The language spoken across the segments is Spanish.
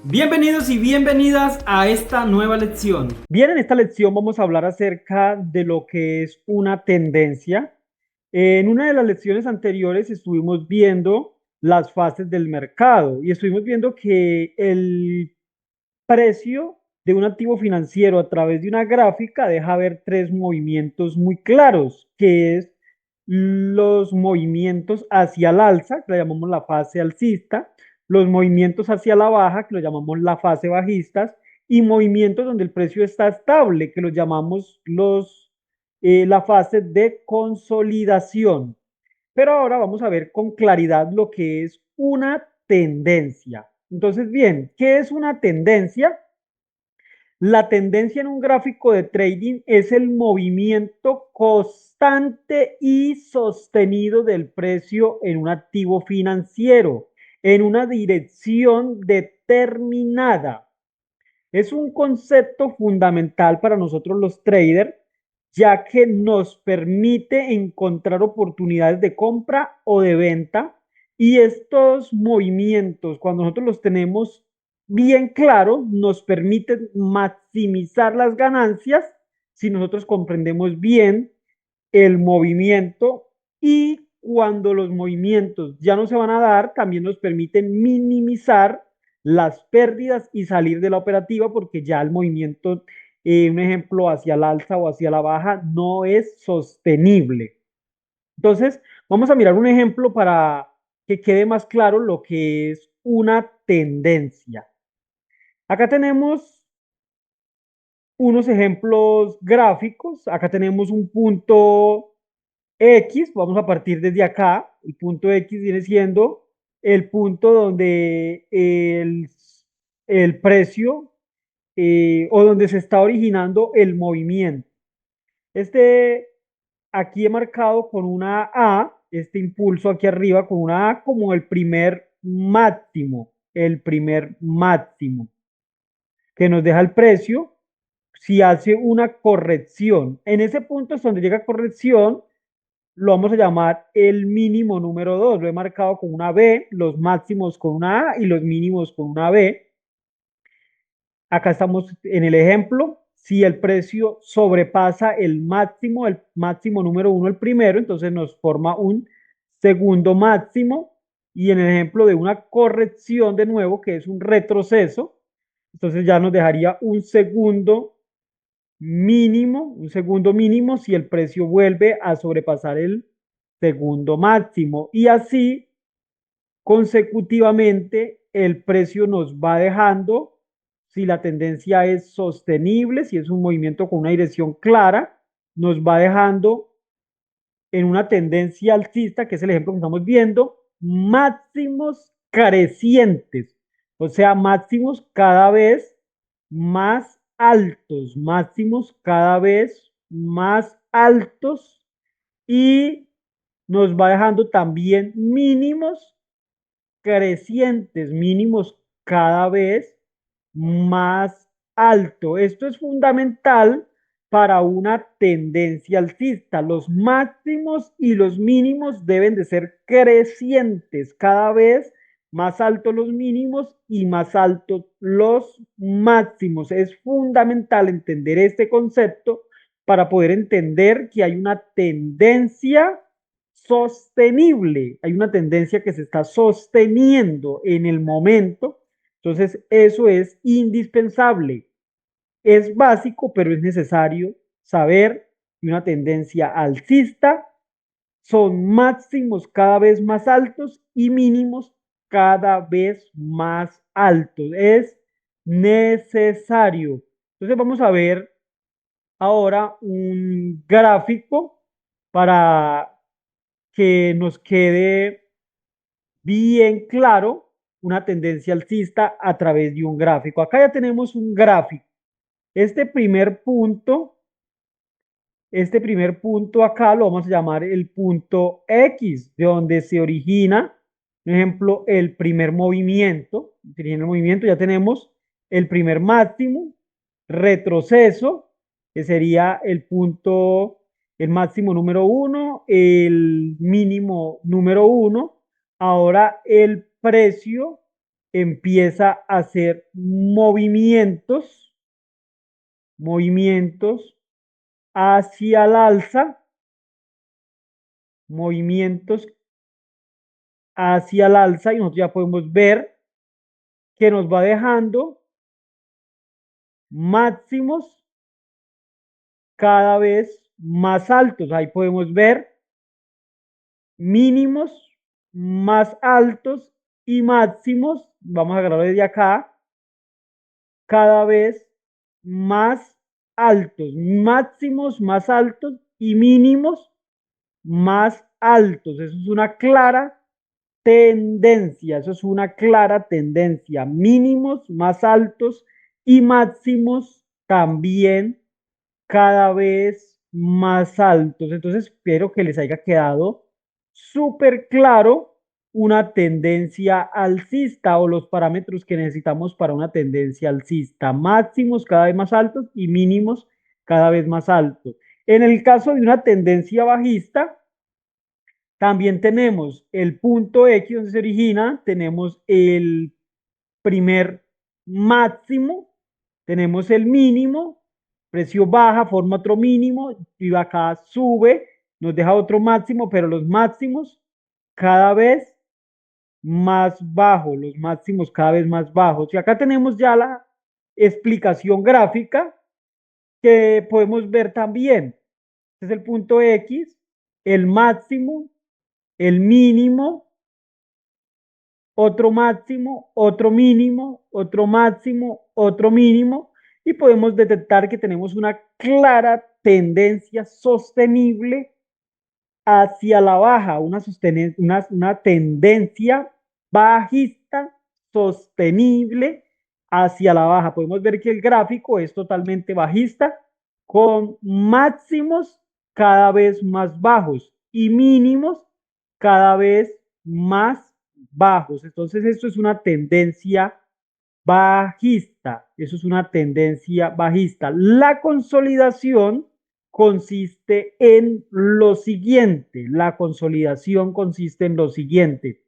Bienvenidos y bienvenidas a esta nueva lección. Bien, en esta lección vamos a hablar acerca de lo que es una tendencia. En una de las lecciones anteriores estuvimos viendo las fases del mercado y estuvimos viendo que el precio de un activo financiero a través de una gráfica deja ver tres movimientos muy claros, que es los movimientos hacia el alza, que lo llamamos la fase alcista, los movimientos hacia la baja, que lo llamamos la fase bajista, y movimientos donde el precio está estable, que lo llamamos la fase de consolidación. Pero ahora vamos a ver con claridad lo que es una tendencia. Entonces, bien, ¿qué es una tendencia? La tendencia en un gráfico de trading es el movimiento constante y sostenido del precio en un activo financiero en una dirección determinada. Es un concepto fundamental para nosotros los traders, ya que nos permite encontrar oportunidades de compra o de venta. Y estos movimientos, cuando nosotros los tenemos bien claros, nos permiten maximizar las ganancias si nosotros comprendemos bien el movimiento, y cuando los movimientos ya no se van a dar, también nos permiten minimizar las pérdidas y salir de la operativa porque ya el movimiento, un ejemplo, hacia el alza o hacia la baja, no es sostenible. Entonces, vamos a mirar un ejemplo para que quede más claro lo que es una tendencia. Acá tenemos unos ejemplos gráficos. Acá tenemos un punto X, vamos a partir desde acá. El punto X viene siendo el punto donde el precio o donde se está originando el movimiento. Este aquí he marcado con una A, este impulso aquí arriba con una A como el primer máximo que nos deja el precio si hace una corrección. En ese punto es donde llega corrección, lo vamos a llamar el mínimo número 2. Lo he marcado con una B, los máximos con una A y los mínimos con una B. Acá estamos en el ejemplo. Si el precio sobrepasa el máximo número 1, el primero, entonces nos forma un segundo máximo. Y en el ejemplo de una corrección de nuevo, que es un retroceso, entonces ya nos dejaría un segundo mínimo si el precio vuelve a sobrepasar el segundo máximo. Y así consecutivamente el precio nos va dejando, si la tendencia es sostenible, si es un movimiento con una dirección clara, nos va dejando en una tendencia alcista, que es el ejemplo que estamos viendo, máximos crecientes, o sea, máximos cada vez más altos, máximos cada vez más altos, y nos va dejando también mínimos crecientes, mínimos cada vez más alto. Esto es fundamental para una tendencia alcista. Los máximos y los mínimos deben de ser crecientes, cada vez más altos los mínimos y más altos los máximos. Es fundamental entender este concepto para poder entender que hay una tendencia sostenible, hay una tendencia que se está sosteniendo en el momento. Entonces, eso es indispensable. Es básico, pero es necesario saber que una tendencia alcista son máximos cada vez más altos y mínimos cada vez más altos. Es necesario. Entonces, vamos a ver ahora un gráfico para que nos quede bien claro una tendencia alcista a través de un gráfico. Acá ya tenemos un gráfico. Este primer punto, este primer punto acá lo vamos a llamar el punto X, de donde se origina, por ejemplo, el primer movimiento. En el movimiento ya tenemos el primer máximo, retroceso, que sería el punto, el máximo número 1, el mínimo número 1. Ahora el precio empieza a hacer movimientos hacia el alza, movimientos hacia el alza, y nosotros ya podemos ver que nos va dejando máximos cada vez más altos. Ahí podemos ver mínimos más altos y máximos, vamos a agarrarlo desde acá, cada vez más altos, máximos más altos y mínimos más altos. Eso es una clara tendencia, eso es una clara tendencia. Mínimos más altos y máximos también cada vez más altos. Entonces, espero que les haya quedado súper claro una tendencia alcista o los parámetros que necesitamos para una tendencia alcista. Máximos cada vez más altos y mínimos cada vez más altos. En el caso de una tendencia bajista, también tenemos el punto X donde se origina, tenemos el primer máximo, tenemos el mínimo, precio baja, forma otro mínimo, y acá sube, nos deja otro máximo, pero los máximos cada vez más bajos, los máximos cada vez más bajos. Y acá tenemos ya la explicación gráfica que podemos ver también. Este es el punto X, el máximo, el mínimo, otro máximo, otro mínimo, otro máximo, otro mínimo, y podemos detectar que tenemos una clara tendencia sostenible hacia la baja, una tendencia bajista sostenible hacia la baja. Podemos ver que el gráfico es totalmente bajista, con máximos cada vez más bajos y mínimos cada vez más bajos. Entonces, esto es una tendencia bajista. Eso es una tendencia bajista. La consolidación consiste en lo siguiente. La consolidación consiste en lo siguiente.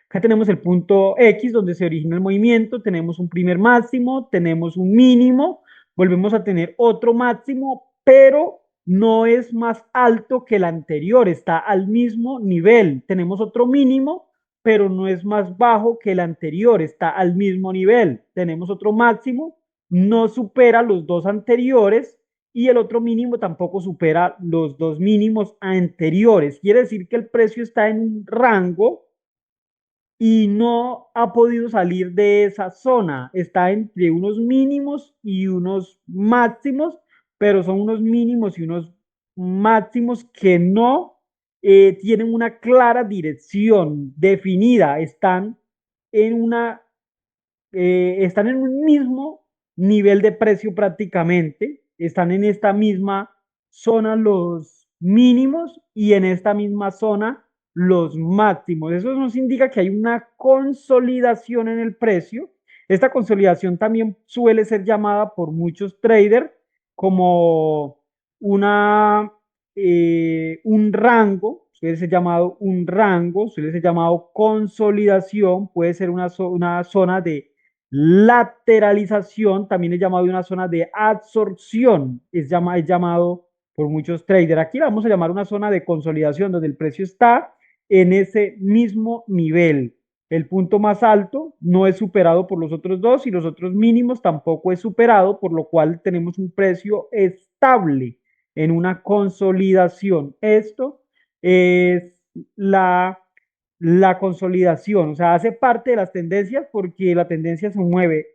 Acá tenemos el punto X donde se origina el movimiento, tenemos un primer máximo, tenemos un mínimo, volvemos a tener otro máximo, pero no es más alto que el anterior, está al mismo nivel. Tenemos otro mínimo, pero no es más bajo que el anterior, está al mismo nivel. Tenemos otro máximo, no supera los dos anteriores y el otro mínimo tampoco supera los dos mínimos anteriores. Quiere decir que el precio está en un rango y no ha podido salir de esa zona. Está entre unos mínimos y unos máximos, pero son unos mínimos y unos máximos que no tienen una clara dirección definida. Están en un mismo nivel de precio prácticamente, están en esta misma zona los mínimos y en esta misma zona los máximos. Eso nos indica que hay una consolidación en el precio. Esta consolidación también suele ser llamada por muchos traders como un rango, suele ser llamado un rango, suele ser llamado consolidación, puede ser una zona de lateralización, también es llamado una zona de absorción, es llamado por muchos traders. Aquí vamos a llamar una zona de consolidación donde el precio está en ese mismo nivel. El punto más alto no es superado por los otros dos y los otros mínimos tampoco es superado, por lo cual tenemos un precio estable en una consolidación. Esto es la consolidación, o sea, hace parte de las tendencias porque la tendencia se mueve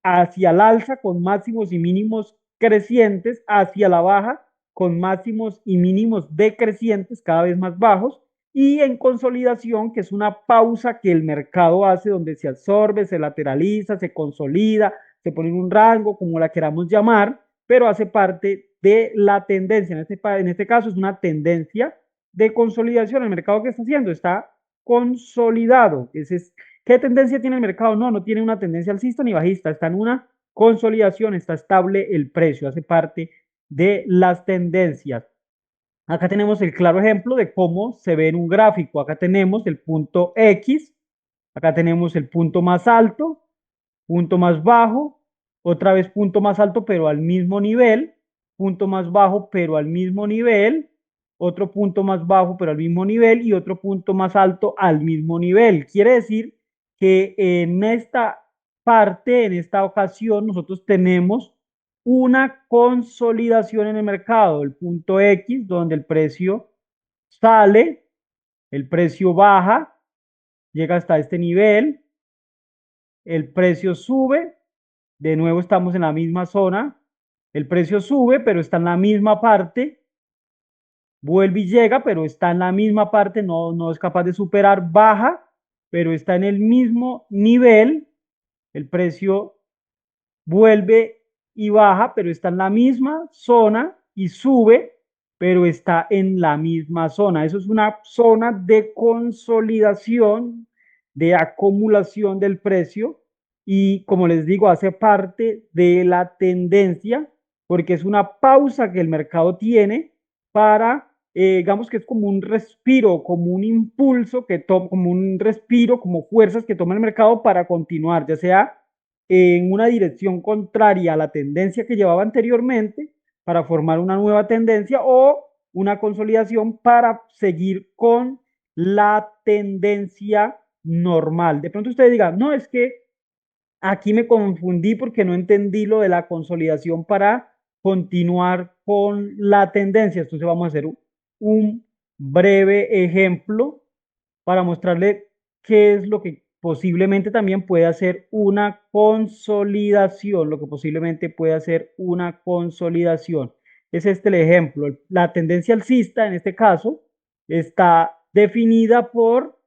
hacia el alza con máximos y mínimos crecientes, hacia la baja con máximos y mínimos decrecientes cada vez más bajos, y en consolidación, que es una pausa que el mercado hace donde se absorbe, se lateraliza, se consolida, se pone en un rango, como la queramos llamar, pero hace parte de la tendencia. En este caso es una tendencia de consolidación. El mercado, que está haciendo, está consolidado. ¿Qué tendencia tiene el mercado? No tiene una tendencia alcista ni bajista, está en una consolidación, está estable el precio, hace parte de las tendencias. Acá tenemos el claro ejemplo de cómo se ve en un gráfico. Acá tenemos el punto X Acá tenemos el punto más alto, punto más bajo, otra vez punto más alto pero al mismo nivel, punto más bajo pero al mismo nivel, otro punto más bajo pero al mismo nivel y otro punto más alto al mismo nivel. Quiere decir que en esta parte, en esta ocasión, nosotros tenemos una consolidación en el mercado, el punto X, donde el precio sale, el precio baja, llega hasta este nivel, el precio sube, de nuevo estamos en la misma zona, el precio sube, pero está en la misma parte, vuelve y llega, pero está en la misma parte, no es capaz de superar, baja, pero está en el mismo nivel, el precio vuelve y baja, pero está en la misma zona y sube, pero está en la misma zona. Eso es una zona de consolidación, de acumulación del precio y como les digo, hace parte de la tendencia porque es una pausa que el mercado tiene para, digamos que es como un respiro, como un impulso que toma, como un respiro, como fuerzas que toma el mercado para continuar, ya sea en una dirección contraria a la tendencia que llevaba anteriormente para formar una nueva tendencia o una consolidación para seguir con la tendencia normal. De pronto ustedes digan, no, es que aquí me confundí porque no entendí lo de la consolidación para continuar con la tendencia. Entonces vamos a hacer un breve ejemplo para mostrarle qué es lo que posiblemente también puede hacer una consolidación, lo que posiblemente puede hacer una consolidación. Es este el ejemplo. La tendencia alcista, en este caso, está definida por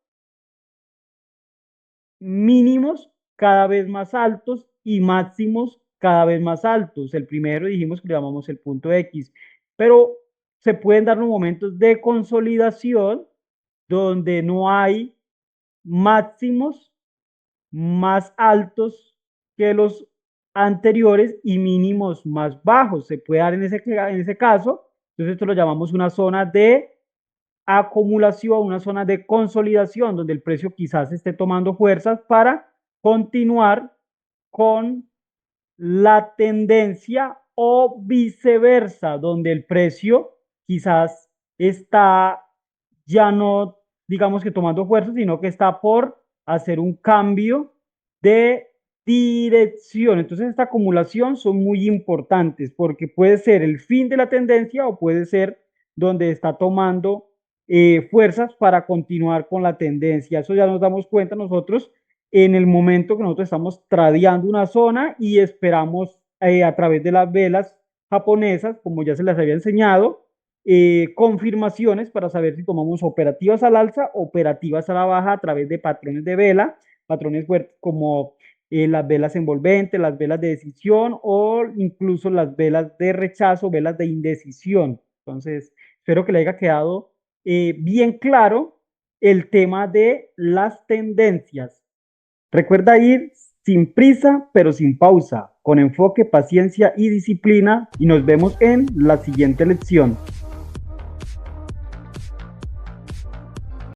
mínimos cada vez más altos y máximos cada vez más altos. El primero dijimos que le llamamos el punto X, pero se pueden dar los momentos de consolidación donde no hay máximos más altos que los anteriores y mínimos más bajos. Se puede dar en ese caso. Entonces esto lo llamamos una zona de acumulación, una zona de consolidación, donde el precio quizás esté tomando fuerzas para continuar con la tendencia o viceversa, donde el precio quizás está ya no, digamos que tomando fuerza, sino que está por hacer un cambio de dirección. Entonces, esta acumulación son muy importantes porque puede ser el fin de la tendencia o puede ser donde está tomando fuerzas para continuar con la tendencia. Eso ya nos damos cuenta nosotros en el momento que nosotros estamos tradeando una zona y esperamos a través de las velas japonesas, como ya se les había enseñado, confirmaciones para saber si tomamos operativas al alza, operativas a la baja a través de patrones de vela, patrones fuertes como las velas envolventes, las velas de decisión o incluso las velas de rechazo, velas de indecisión. Entonces, espero que le haya quedado bien claro el tema de las tendencias. Recuerda ir sin prisa, pero sin pausa, con enfoque, paciencia y disciplina, y nos vemos en la siguiente lección.